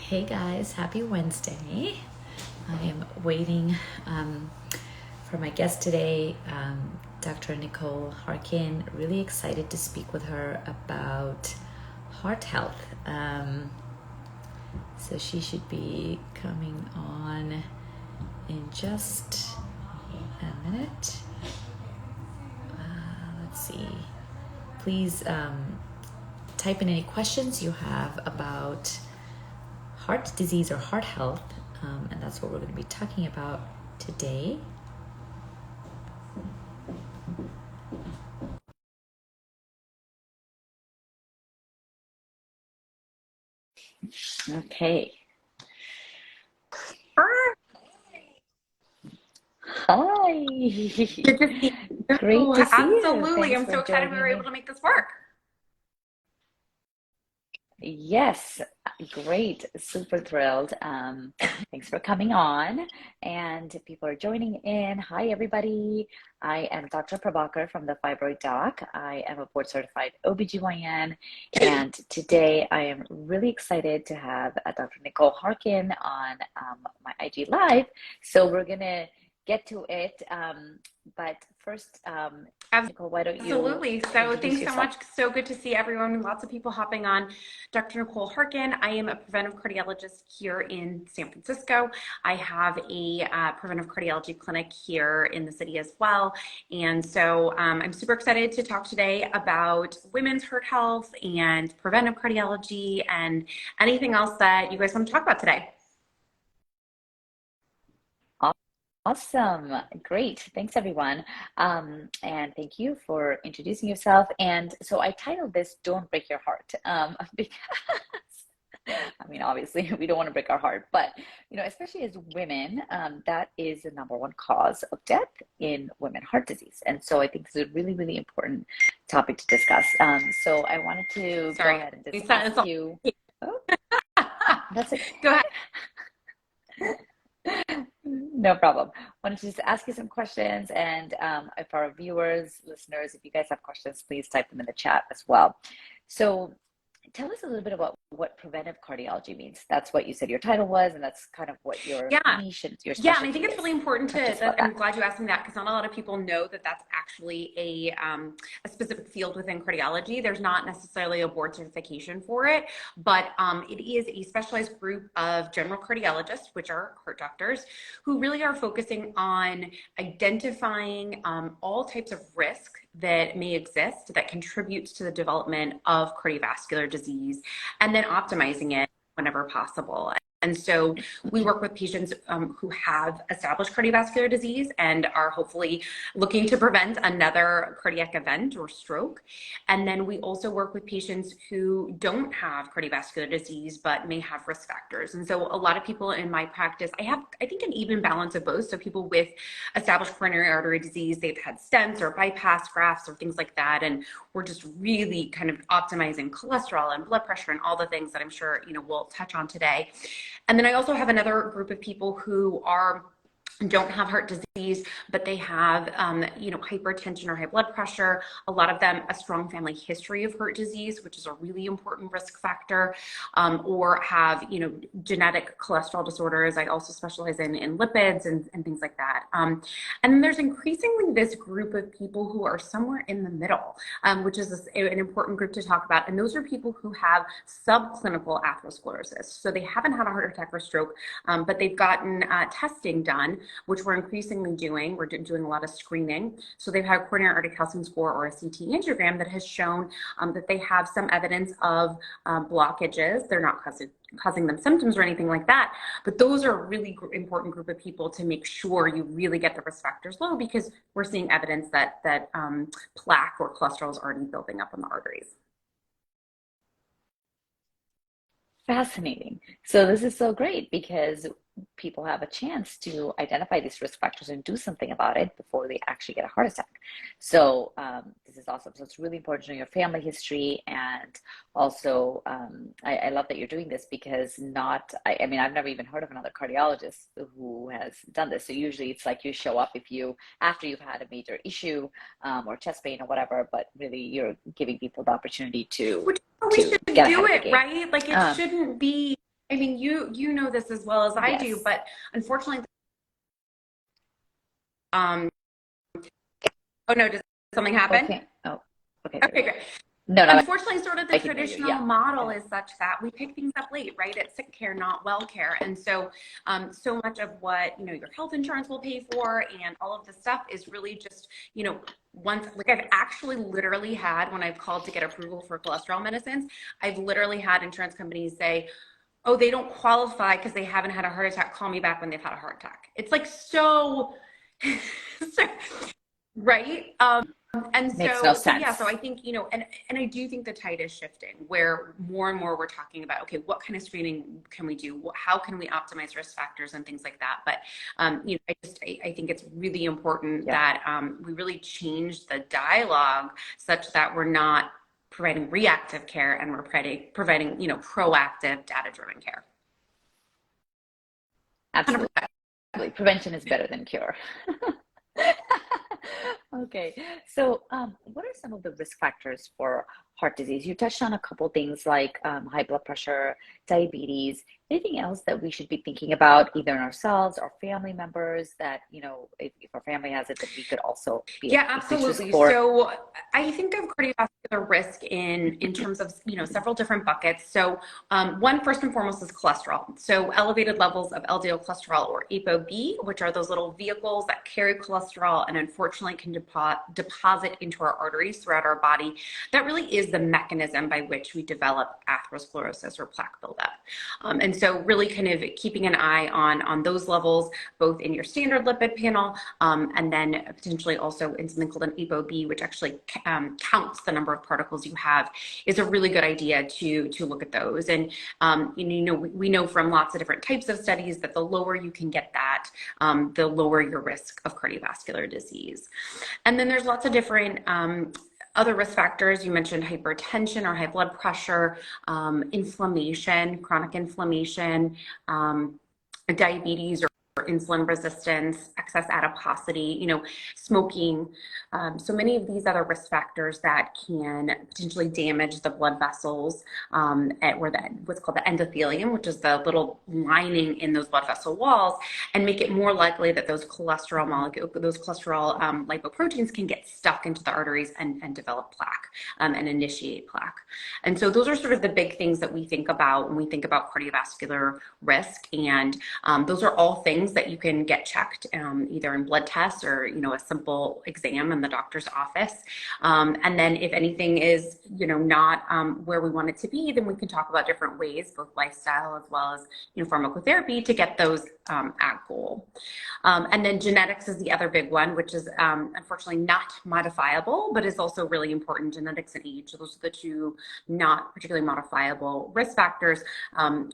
Hey guys, happy Wednesday. I am waiting for my guest today, Dr. Nicole Harkin. Really excited to speak with her about heart health. So she should be coming on in just a minute. Let's see. Please type in any questions you have about heart disease or heart health, and that's what we're going to be talking about today. Okay. Hi. Good to see you. Great to see you. Absolutely. Thanks I'm for so excited we were joining able me. to make this work. Yes, great. Super thrilled. Thanks for coming on. And people are joining in. Hi, everybody. I am Dr. Prabakar from TheFibroidDoc. I am a board certified OBGYN. And today I am really excited to have Dr. Nicole Harkin on my IG Live. So we're going to get to it. But first, Nicole, why don't you Absolutely. So introduce thanks so yourself? much. So good to see everyone. Lots of people hopping on. Dr. Nicole Harkin. I am a preventive cardiologist here in San Francisco. I have a preventive cardiology clinic here in the city as well. And so I'm super excited to talk today about women's heart health and preventive cardiology and anything else that you guys want to talk about today. Awesome. Great. Thanks, everyone. And thank you for introducing yourself. And so I titled this Don't Break Your Heart, because, I mean, obviously, we don't want to break our heart, but, especially as women, that is the number one cause of death in women heart disease. And so I think this is a really, really important topic to discuss. So I wanted to go Sorry. ahead and just ask you. Oh, that's it. Go ahead. No problem. Wanted to just ask you some questions, and if our viewers, listeners, if you guys have questions, please type them in the chat as well. So tell us a little bit about what preventive cardiology means. That's what you said your title was, and that's kind of what your Yeah. niche and your Yeah, and I specialty think it's is. really important Talk to us about I'm that. glad you asked me that because not a lot of people know that that's actually a specific field within cardiology. There's not necessarily a board certification for it, but it is a specialized group of general cardiologists, which are heart doctors, who really are focusing on identifying all types of risk that may exist that contributes to the development of cardiovascular disease and then optimizing it whenever possible. And so we work with patients who have established cardiovascular disease and are hopefully looking to prevent another cardiac event or stroke. And then we also work with patients who don't have cardiovascular disease but may have risk factors. And so a lot of people in my practice, I think, an even balance of both. So people with established coronary artery disease, they've had stents or bypass grafts or things like that. And we're just really kind of optimizing cholesterol and blood pressure and all the things that I'm sure, we'll touch on today. And then I also have another group of people who don't have heart disease, but they have, hypertension or high blood pressure. A lot of them, a strong family history of heart disease, which is a really important risk factor, or have, genetic cholesterol disorders. I also specialize in lipids and things like that. And then there's increasingly this group of people who are somewhere in the middle, which is an important group to talk about. And those are people who have subclinical atherosclerosis. So they haven't had a heart attack or stroke, but they've gotten testing done, which we're increasingly doing. We're doing a lot of screening. So they've had a coronary artery calcium score or a CT angiogram that has shown that they have some evidence of blockages. They're not causing them symptoms or anything like that. But those are a really important group of people to make sure you really get the risk factors low, because we're seeing evidence that plaque or cholesterol is already building up in the arteries. Fascinating. So this is so great because people have a chance to identify these risk factors and do something about it before they actually get a heart attack. So this is awesome. So it's really important to know your family history. And also, I love that you're doing this because I mean, I've never even heard of another cardiologist who has done this. So usually it's like you show up after you've had a major issue or chest pain or whatever, but really you're giving people the opportunity to Which we should get ahead do of the it, game. right? Like it shouldn't be I mean, you know this as well as I do, Yes. but unfortunately, um, oh no, does something happen? Okay. Oh, okay, there we Okay, go. great. No, no, Unfortunately, sort of the I can hear you. traditional Yeah. Go model ahead. is such that we pick things up late, right? It's sick care, not well care. And so, so much of what, your health insurance will pay for and all of this stuff is really just, once, like I've actually literally had, when I've called to get approval for cholesterol medicines, I've literally had insurance companies say, oh, they don't qualify because they haven't had a heart attack. Call me back when they've had a heart attack. It's like so, so right? And Makes no so yeah, so sense. I think, and I do think the tide is shifting where more and more we're talking about, okay, what kind of screening can we do? How can we optimize risk factors and things like that? But, I think it's really important Yeah, that we really change the dialogue such that we're not providing reactive care and we're providing, proactive data-driven care. absolutely. Prevention is better than cure. Okay, so what are some of the risk factors for heart disease? You touched on a couple things like high blood pressure, diabetes. Anything else that we should be thinking about, either in ourselves or family members, that, if our family has it, that we could also be at Yeah, increased risk absolutely. for? So I think of cardiovascular risk in terms of several different buckets. So one, first and foremost, is cholesterol. So elevated levels of LDL cholesterol or ApoB, which are those little vehicles that carry cholesterol and unfortunately can deposit into our arteries throughout our body. That really is the mechanism by which we develop atherosclerosis or plaque buildup. And so really kind of keeping an eye on those levels, both in your standard lipid panel and then potentially also in something called an ApoB, which actually counts the number of particles you have, is a really good idea to look at those. And we know from lots of different types of studies that the lower you can get that, the lower your risk of cardiovascular disease. And then there's lots of different other risk factors. You mentioned hypertension or high blood pressure, inflammation, chronic inflammation, diabetes or insulin resistance, excess adiposity, smoking. So many of these other risk factors that can potentially damage the blood vessels where what's called the endothelium, which is the little lining in those blood vessel walls, and make it more likely that those cholesterol lipoproteins can get stuck into the arteries and develop plaque and initiate plaque. And so those are sort of the big things that we think about when we think about cardiovascular risk. And those are all things that you can get checked either in blood tests or, a simple exam in the doctor's office. And then if anything is, not where we want it to be, then we can talk about different ways, both lifestyle as well as, pharmacotherapy to get those at goal. And then genetics is the other big one, which is unfortunately not modifiable, but is also really important. Genetics and age, those are the two not particularly modifiable risk factors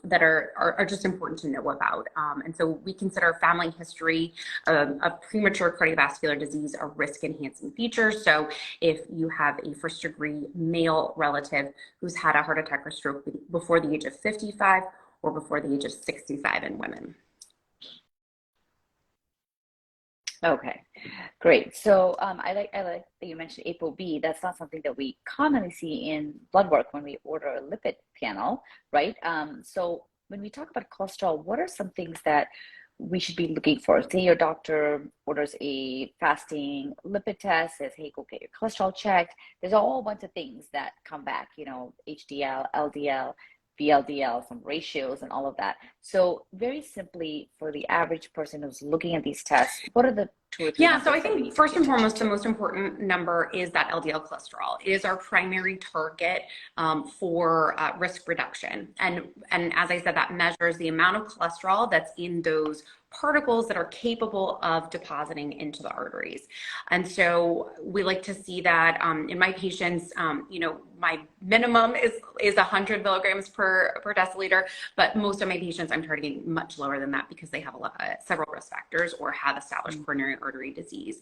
that are just important to know about. And so we consider family history of premature cardiovascular disease a risk enhancing feature. So if you have a first degree male relative who's had a heart attack or stroke before the age of 55 or before the age of 65 in women. Okay, great. So I like that you mentioned ApoB. That's not something that we commonly see in blood work when we order a lipid panel, right? So when we talk about cholesterol, what are some things that we should be looking for? Say your doctor orders a fasting lipid test, says, hey, go get your cholesterol checked. There's a whole bunch of things that come back, HDL, LDL, VLDL, some ratios and all of that. So very simply, for the average person who's looking at these tests, what are the two or three Yeah, so I numbers that we think need to first pay and attention foremost, the to? most important number is that LDL cholesterol. It is our primary target for risk reduction. And as I said, that measures the amount of cholesterol that's in those particles that are capable of depositing into the arteries. And so we like to see that in my patients, my minimum is 100 milligrams per deciliter, but most of my patients I'm targeting much lower than that because they have several risk factors or have established coronary artery disease.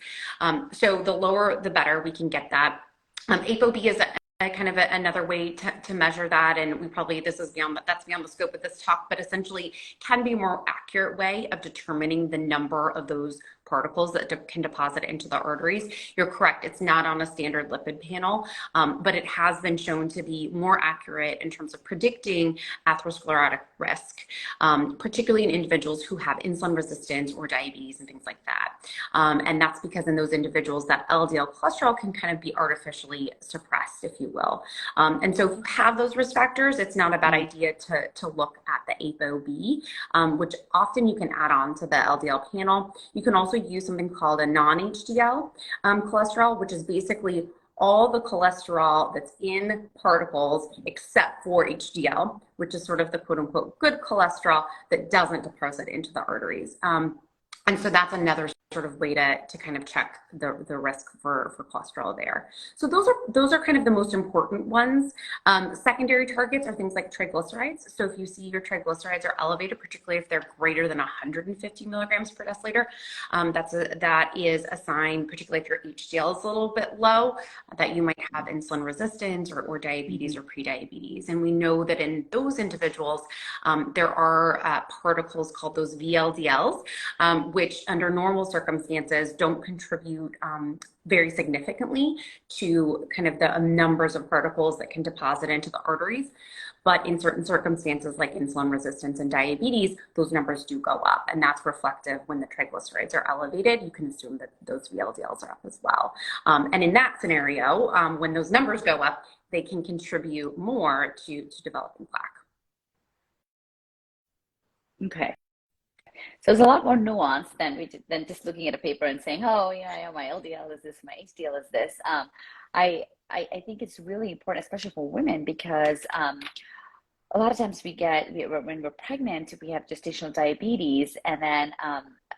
So the lower, the better we can get that. ApoB is another way to measure that, and that's beyond the scope of this talk, but essentially can be a more accurate way of determining the number of those particles that can deposit into the arteries. You're correct, it's not on a standard lipid panel, but it has been shown to be more accurate in terms of predicting atherosclerotic risk, particularly in individuals who have insulin resistance or diabetes and things like that. And that's because in those individuals, that LDL cholesterol can kind of be artificially suppressed, if you will. And so if you have those risk factors, it's not a bad idea to look at the ApoB, which often you can add on to the LDL panel. You can also use something called a non-HDL cholesterol, which is basically all the cholesterol that's in particles except for HDL, which is sort of the quote unquote good cholesterol that doesn't deposit into the arteries. And so that's another sort of way to kind of check the risk for cholesterol there. So those are kind of the most important ones. Secondary targets are things like triglycerides. So if you see your triglycerides are elevated, particularly if they're greater than 150 milligrams per deciliter, that is a sign, particularly if your HDL is a little bit low, that you might have insulin resistance or diabetes or prediabetes. And we know that in those individuals, there are particles called those VLDLs, which under normal circumstances don't contribute very significantly to kind of the numbers of particles that can deposit into the arteries. But in certain circumstances like insulin resistance and diabetes, those numbers do go up. And that's reflective when the triglycerides are elevated. You can assume that those VLDLs are up as well. And in that scenario, when those numbers go up, they can contribute more to developing plaque. Okay. So it's a lot more nuanced than just looking at a paper and saying, oh, yeah, my LDL is this, my HDL is this. I think it's really important, especially for women, because a lot of times when we're pregnant, we have gestational diabetes, and then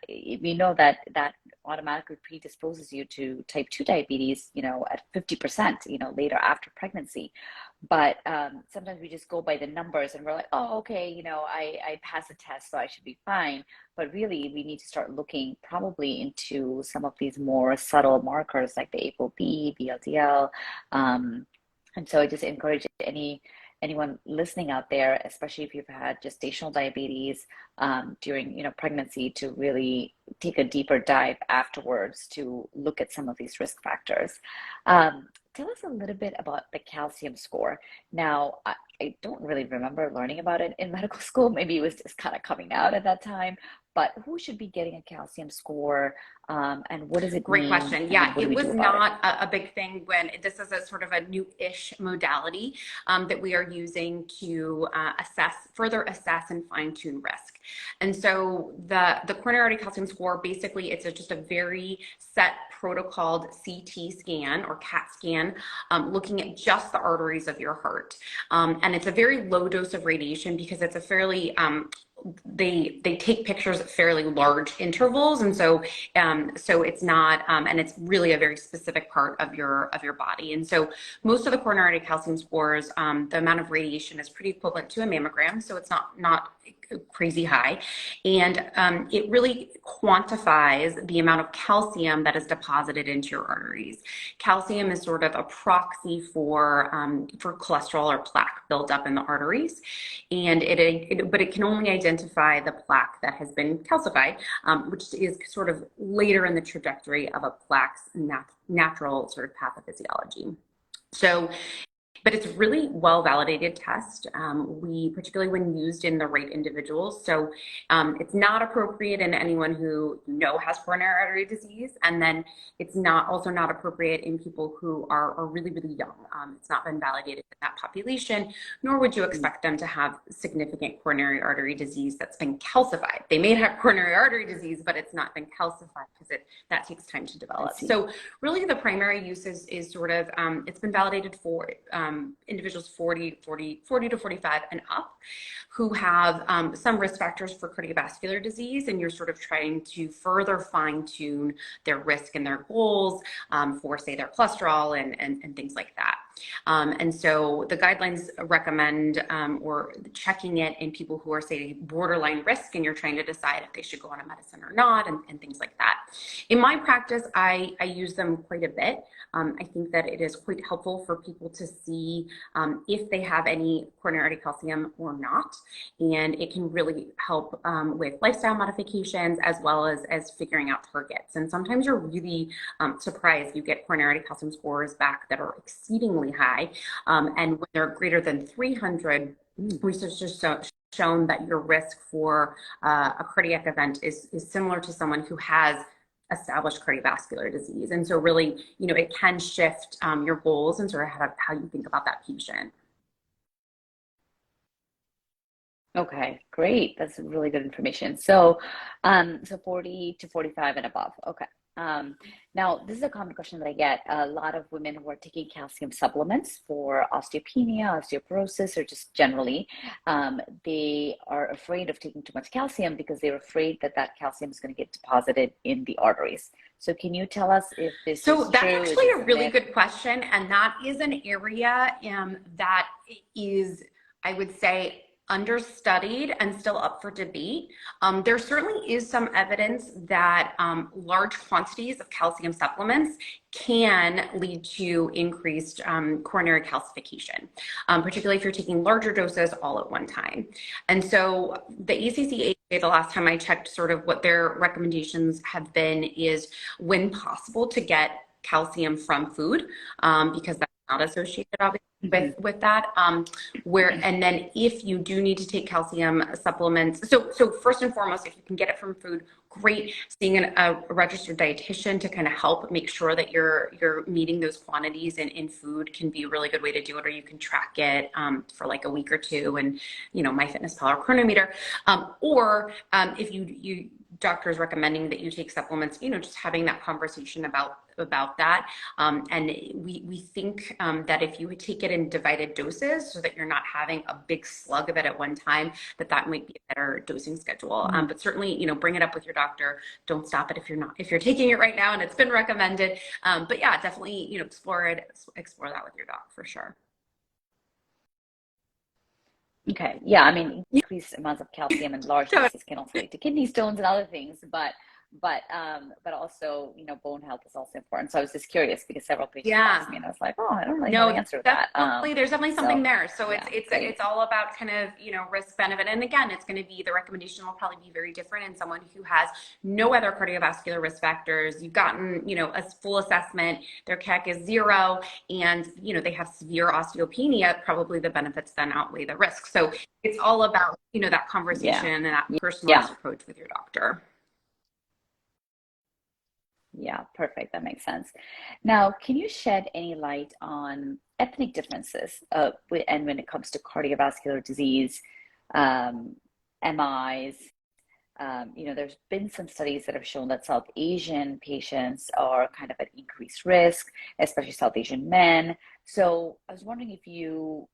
we know that automatically predisposes you to type 2 diabetes, at 50%, later after pregnancy. But sometimes we just go by the numbers and we're like, oh, okay, I passed the test, so I should be fine. But really, we need to start looking probably into some of these more subtle markers like the ApoB, VLDL. And so I just encourage anyone listening out there, especially if you've had gestational diabetes during pregnancy, to really take a deeper dive afterwards to look at some of these risk factors. Tell us a little bit about the calcium score. Now, I don't really remember learning about it in medical school. Maybe it was just kind of coming out at that time. But who should be getting a calcium score, and what does it Great mean? question. Yeah, it was not it? a big thing when this is a sort of a new-ish modality that we are using to further assess and fine-tune risk. And so the coronary artery calcium score, basically, it's just a very set protocoled CT scan or CAT scan looking at just the arteries of your heart. And it's a very low dose of radiation because it's a fairly they take pictures at fairly large intervals, and so it's not and it's really a very specific part of your body. And so most of the coronary artery calcium scores, the amount of radiation is pretty equivalent to a mammogram, so it's not crazy high, and it really quantifies the amount of calcium that is deposited into your arteries. Calcium is sort of a proxy for cholesterol or plaque built up in the arteries, and but it can only identify the plaque that has been calcified, which is sort of later in the trajectory of a plaque's natural sort of pathophysiology. So, but it's really well-validated test, particularly when used in the right individuals. So it's not appropriate in anyone who has coronary artery disease, and then it's also not appropriate in people who are really, really young. It's not been validated in that population, nor would you expect them to have significant coronary artery disease that's been calcified. They may have coronary artery disease, but it's not been calcified because that takes time to develop. So really the primary use is sort of, it's been validated for individuals 40 to 45 and up who have some risk factors for cardiovascular disease, and you're sort of trying to further fine-tune their risk and their goals for, say, their cholesterol and things like that. And so the guidelines recommend or checking it in people who are, say, borderline risk, and you're trying to decide if they should go on a medicine or not, and things like that. In my practice, I use them quite a bit. I think that it is quite helpful for people to see if they have any coronary calcium or not. And it can really help with lifestyle modifications as well as figuring out targets. And sometimes you're really surprised. You get coronary calcium scores back that are exceedingly high. And when they're greater than 300, research has shown that your risk for a cardiac event is similar to someone who has established cardiovascular disease. And so really, it can shift your goals and sort of how you think about that patient. Okay, great. That's really good information. So, so 40 to 45 and above. Okay. Now, this is a common question that I get. A lot of women who are taking calcium supplements for osteopenia, osteoporosis, or just generally, they are afraid of taking too much calcium because they're afraid that that calcium is going to get deposited in the arteries. So can you tell us if this is true? So that's actually a really good question. And that is an area that is, I would say, understudied and still up for debate. There certainly is some evidence that large quantities of calcium supplements can lead to increased coronary calcification, particularly if you're taking larger doses all at one time. And so the ACC, the last time I checked sort of what their recommendations have been is when possible to get calcium from food, because that's not associated obviously with that, and then if you do need to take calcium supplements, so first and foremost, if you can get it from food, great. Seeing a registered dietitian to kind of help make sure that you're meeting those quantities in food can be a really good way to do it, or you can track it for like a week or two, and MyFitnessPal or Chronometer, or if you doctor is recommending that you take supplements, just having that conversation about that. And we think that if you take it in divided doses so that you're not having a big slug of it at one time, that might be a better dosing schedule. But certainly, bring it up with your doctor. Don't stop it if you're taking it right now and it's been recommended. But yeah, definitely, explore that with your doc for sure. Okay. Yeah. I mean, increased amounts of calcium and large doses can also lead to kidney stones and other things, but also, bone health is also important. So I was just curious because several patients asked me, and I was like, oh, I don't really know the answer to that. There's definitely something there. So it's all about kind of, risk benefit. And again, it's going to be, the recommendation will probably be very different in someone who has no other cardiovascular risk factors. You've gotten, a full assessment, their CAC is 0, and, they have severe osteopenia, probably the benefits then outweigh the risk. So it's all about, that conversation and that personalized approach with your doctor. Yeah, perfect. That makes sense. Now, can you shed any light on ethnic differences and when it comes to cardiovascular disease, MIs? There's been some studies that have shown that South Asian patients are kind of at increased risk, especially South Asian men. So I was wondering if you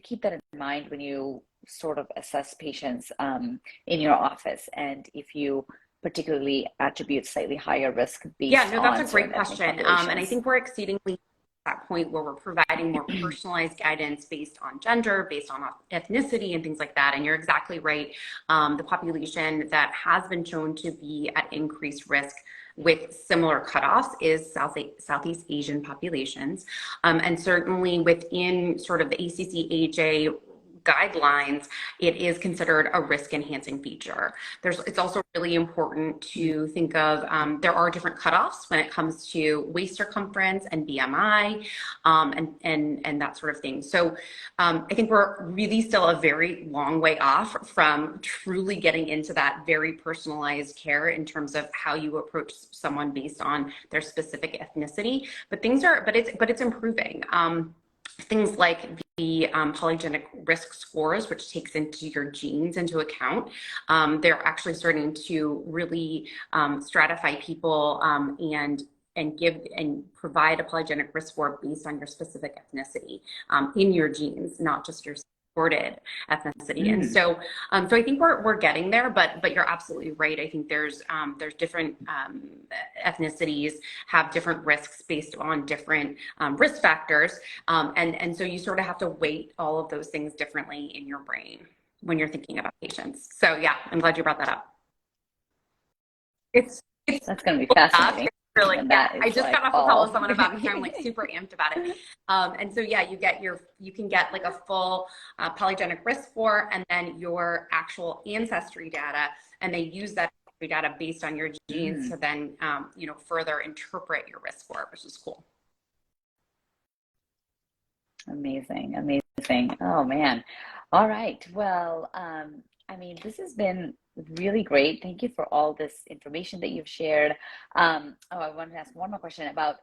keep that in mind when you sort of assess patients in your office, and if you particularly attribute slightly higher risk based on that's a great question. And I think we're exceedingly at that point where we're providing more personalized guidance based on gender, based on ethnicity and things like that. And you're exactly right. The population that has been shown to be at increased risk with similar cutoffs is Southeast Asian populations. And certainly within sort of the ACC/AHA guidelines, it is considered a risk enhancing feature. It's also really important to think of, there are different cutoffs when it comes to waist circumference and BMI, and that sort of thing. So I think we're really still a very long way off from truly getting into that very personalized care in terms of how you approach someone based on their specific ethnicity. But it's improving. Things like the polygenic risk scores, which takes your genes into account. They're actually starting to really stratify people and give and provide a polygenic risk score based on your specific ethnicity in your genes, not just your ethnicity. And so, so I think we're getting there, but you're absolutely right. I think there's different ethnicities have different risks based on different risk factors. And so you sort of have to weight all of those things differently in your brain when you're thinking about patients. So yeah, I'm glad you brought that up. It's That's going to be fascinating. Really, yeah. I just got off a call with someone about it, so I'm like super amped about it. And so yeah, you can get like a full polygenic risk score and then your actual ancestry data, and they use that data based on your genes to then further interpret your risk score, which is cool. Amazing, amazing. Oh man. All right. Well, I mean, this has been really great. Thank you for all this information that you've shared. I wanted to ask one more question about,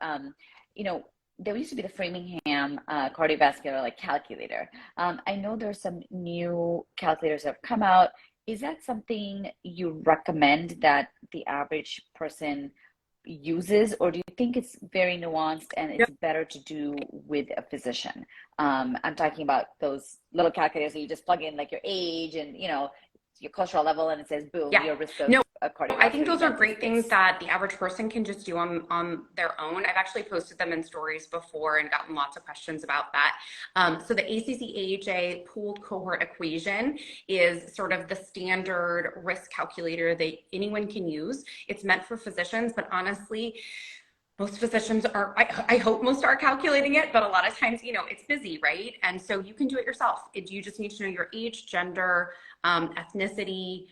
there used to be the Framingham cardiovascular like calculator. I know there's some new calculators that have come out. Is that something you recommend that the average person uses, or do you think it's very nuanced and it's better to do with a physician? I'm talking about those little calculators that you just plug in like your age and your cholesterol level, and it says boom, your risk of cardiovascular. I think those are great things that the average person can just do on their own. I've actually posted them in stories before and gotten lots of questions about that. So the ACC-AHA pooled cohort equation is sort of the standard risk calculator that anyone can use. It's meant for physicians, but honestly, most physicians are, I hope most are calculating it, but a lot of times, it's busy, right? And so you can do it yourself. You just need to know your age, gender, ethnicity,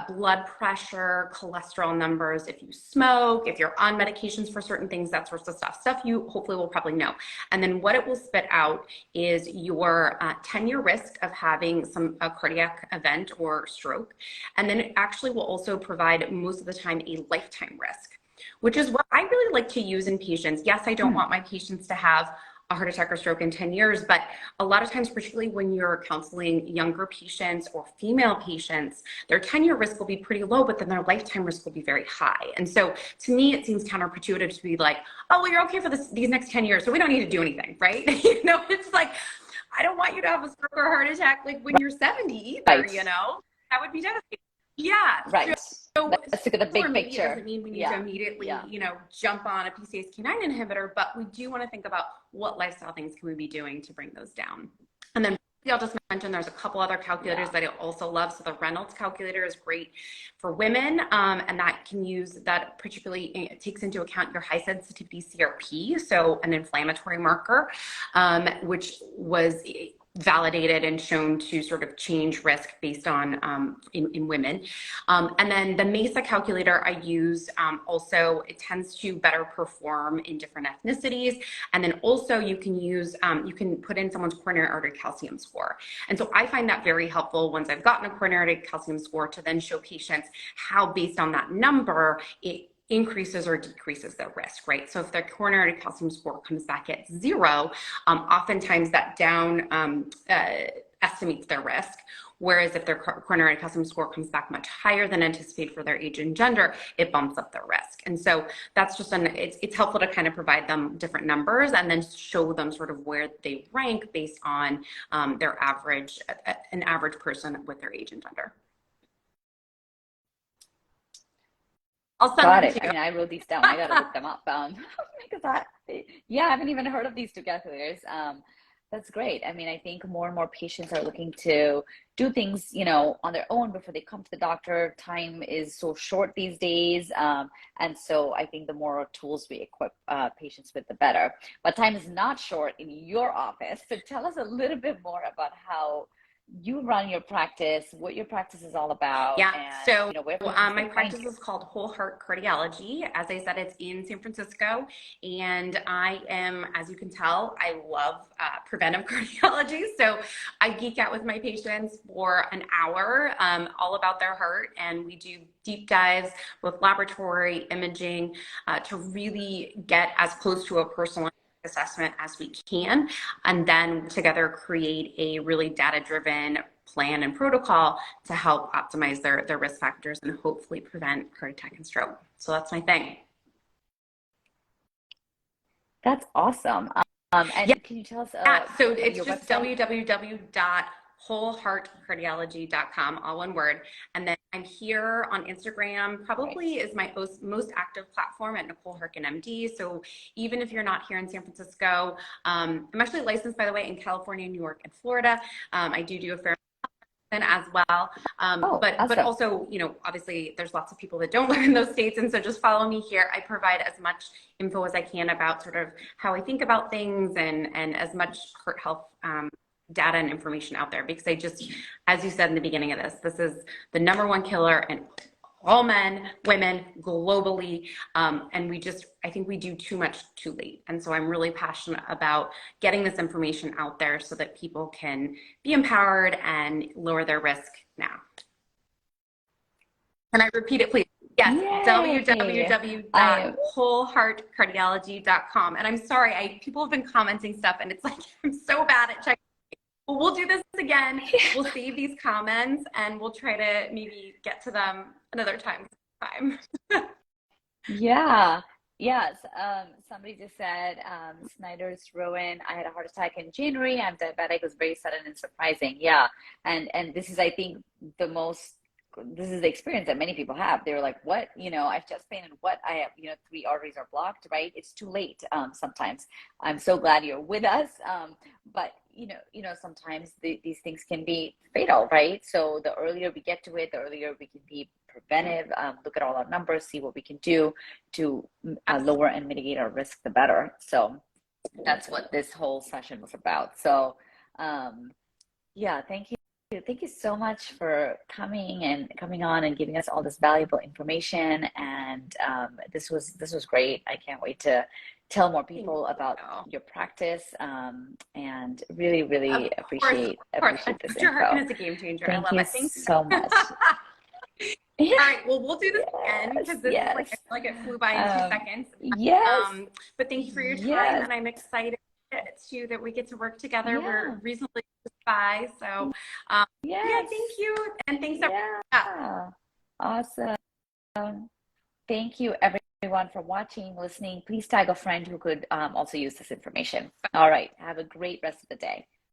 blood pressure, cholesterol numbers, if you smoke, if you're on medications for certain things, that sorts of stuff you hopefully will probably know. And then what it will spit out is your 10-year risk of having a cardiac event or stroke. And then it actually will also provide most of the time a lifetime risk, which is what I really like to use in patients. Yes, I don't want my patients to have a heart attack or stroke in 10 years, but a lot of times, particularly when you're counseling younger patients or female patients, their 10-year risk will be pretty low, but then their lifetime risk will be very high. And so to me, it seems counterintuitive to be like, oh, well, you're okay for these next 10 years, so we don't need to do anything, right? It's like, I don't want you to have a stroke or a heart attack like when you're 70 either, that would be devastating. Yeah. Right. So let's look at the big picture. It doesn't mean we need to immediately, jump on a PCSK9 inhibitor, but we do want to think about what lifestyle things can we be doing to bring those down. And then I'll just mention there's a couple other calculators that I also love. So the Reynolds calculator is great for women, and that particularly it takes into account your high sensitivity CRP, so an inflammatory marker, which was validated and shown to sort of change risk based on in women. And then the MESA calculator I use also, it tends to better perform in different ethnicities. And then also you can use, you can put in someone's coronary artery calcium score. And so I find that very helpful once I've gotten a coronary artery calcium score to then show patients how based on that number, it increases or decreases their risk, right? So if their coronary calcium score comes back at 0, oftentimes that down estimates their risk. Whereas if their coronary calcium score comes back much higher than anticipated for their age and gender, it bumps up their risk. And so that's just it's helpful to kind of provide them different numbers and then show them sort of where they rank based on their average, an average person with their age and gender. I'll send Got them it. to you. I mean, I wrote these down. I gotta look them up. Because I haven't even heard of these two calculators. That's great. I mean, I think more and more patients are looking to do things, on their own before they come to the doctor. Time is so short these days. And so I think the more tools we equip patients with, the better. But time is not short in your office. So tell us a little bit more about how you run your practice, what your practice is all about. Yeah. And, so where my practice is called Whole Heart Cardiology. As I said, it's in San Francisco. And I am, as you can tell, I love preventive cardiology. So I geek out with my patients for an hour, all about their heart. And we do deep dives with laboratory imaging to really get as close to a personal assessment as we can, and then together create a really data-driven plan and protocol to help optimize their risk factors and hopefully prevent heart attack and stroke. So that's my thing. That's awesome. And can you tell us? So it's just www.wholeheartcardiology.com. wholeheartcardiology.com, all one word. And then I'm here on Instagram, probably is my most active platform at Nicole Harkin MD. So even if you're not here in San Francisco, I'm actually licensed, by the way, in California, New York, and Florida. I do a fair as well. But awesome. also, you know, obviously there's lots of people that don't live in those states. And so just follow me here. I provide as much info as I can about sort of how I think about things and as much heart health data and information out there, because I just, as you said in the beginning of this is the #1 killer in all men, women, globally. And I think we do too much too late. And so I'm really passionate about getting this information out there so that people can be empowered and lower their risk now. Can I repeat it, please? Yes, www.wholeheartcardiology.com. And I'm sorry, people have been commenting stuff and it's like, I'm so bad at checking. Well, we'll do this again. We'll save these comments and we'll try to maybe get to them another time. Yeah. Yes. Somebody just said, Snyder's ruin. I had a heart attack in January. I'm diabetic. It was very sudden and surprising. Yeah. And this is, I think, this is the experience that many people have. They're like, what, you know, I have chest pain and what I have, you know, 3 arteries are blocked, right? It's too late. Sometimes. I'm so glad you're with us. But you know, sometimes these things can be fatal, right? So the earlier we get to it, the earlier we can be preventive, look at all our numbers, see what we can do to lower and mitigate our risk, the better. So that's what this whole session was about. So yeah, thank you. Thank you so much for coming on and giving us all this valuable information. And this was great. I can't wait to tell more people about your practice, and really appreciate this Dr. Harkin info. is a game changer. Thank I love you it. Thank you so much. All right, well, we'll do this again because this is like it flew by in 2 seconds. Yes. But thank you for your time, and I'm excited that we get to work together. Yeah. We're reasonably close by, so yeah, thank you, and thanks everyone. Yeah. Awesome. Thank you everyone for watching, listening. Please tag a friend who could also use this information. All right, have a great rest of the day.